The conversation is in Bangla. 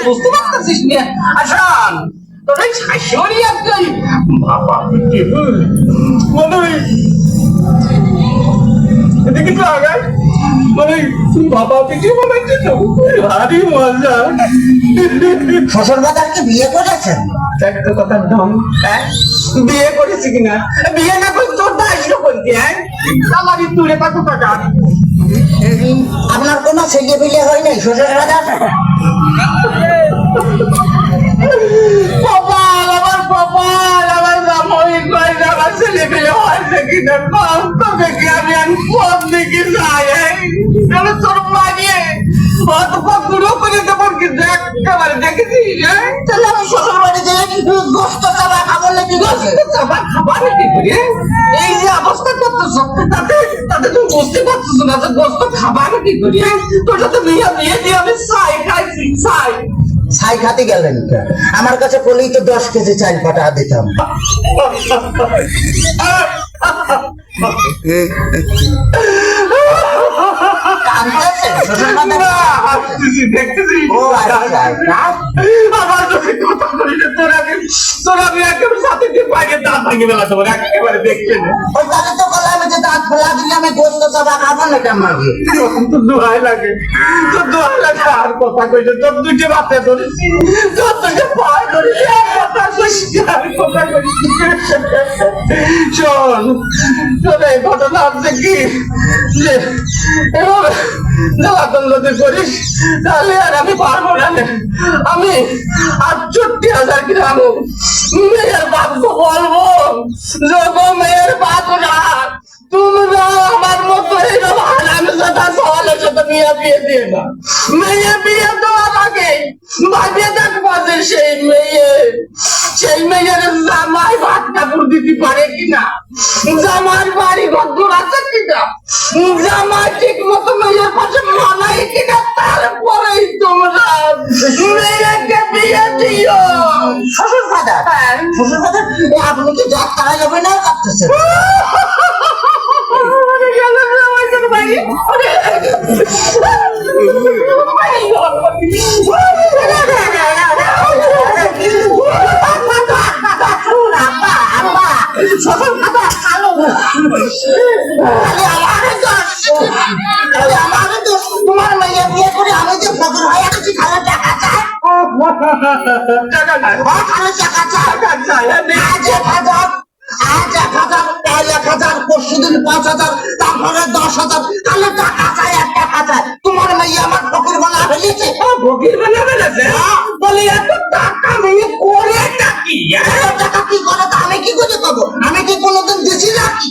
বুঝতে পারতেছিস না আসান তোর ওই শাশুড়ি একটাই বাবা মনে হয় এদিকে তো আগায় মানে বাবা পিঠে বানাইছে তো ভারী মজা। শ্বশুর বাজারকে বিয়ে করেছেন? একটা কথার ঢং, হ্যাঁ বিয়ে করেছি কিনা? বিয়ে না করে তোর দায়িত্ব করতে, হ্যাঁ আমারই তুলে কত টাকা। আপনার কোনো ছেলে বিয়ে হয় নাই শ্বশুর বাজার? কপাল আমার কপাল, আমার সাময়িক কয়েক আমার ছেলে পেলে হয়েছে কিনা কম তোকে কি আমি কম দেখি যাই আমি তোর মানিয়ে অত পুরো করে দেবো কিন্তু একেবারে দেখেছিস তাহলে আমি শ্বশুর বাড়িতে গোস্ত চাবা খাবো নাকি? খাবার কি করে এই যে অবস্থা করতেছ তাতে তাতে তুমি বুঝতে পারছো না যে গোস্ত খাবার কি করে তোর সাথে বিয়ে বিয়ে দিয়ে আমি চাই খাইছি চাই ছাই খাতে গেলেন আমার কাছে বলেই তো 10 কেজি চাল পাঠা দিতাম। কাঁদতেছেন শ্বশুর বাজার? ও আচ্ছা, আমার তোকে কথা বলি না তোরা আমি একেবারে সাথে দিয়ে পাইয়ে দাঁত ভাঙে বেলা তোমার একেবারে দেখছে না ওই তাহলে তো বললাম যে দাঁত ফেলা দিলে আমি গোস্ত চাবা খাবো নাকি আমাকে? তো দোহাই লাগে তোর দোহাই লাগে আর কথা কইছে তোর দুইটা বাচ্চা ধরেছি তোর দুইটা পায়ে ধরেছি কথা কইছি আর কথা কইছি শোন তোর এই ঘটনা হচ্ছে কি যে এভাবে জ্বালাতন যদি করিস তাহলে আর আমি পারবো না আমি 68,000 গ্রাম মেয়ের বাপকে বলবো যখন মেয়ের বাপরা তোমরা আমার মতো এরকম হারামি সাথে সওয়ালের সাথে মেয়ে বিয়ে দিয়ে না মেয়ে বিয়ে দেওয়ার আগে ভাবিয়ে দেখবো যে সেই মেয়ের জামাই ভাত কাপড় দিতে পারে কিনা জামার বাড়ি ঘর আছে কিনা জামাই ঠিক মতো মেয়ের পাশে মানাই কিনা তারপরেই তোমরা মেয়েকে বিয়ে দিও। শ্বশুর বাজার শ্বশুর বাজার আপনি কি জাত তারা যাবে না কাটতেছেন? তোমার মেয়ে বিয়ে করে আমি যে ফকির হয়ে গেছি খালে টাকা চাই খালে টাকা চাই আজ 1,000 আজ 1,000 কাল 1,000 পরশুদিন 5,000 তারপরে 10,000 তাহলে টাকা চাই এক টাকা চাই তোমার মেয়ে আমার ফকির বানা ফেলেছে ফকির বানা ফেলেছে বলে এত টাকা মেয়ে করে নাকি এত টাকা কি করে তা আমি কি করে পাবো? আমি কি কোনোদিন দিছি নাকি?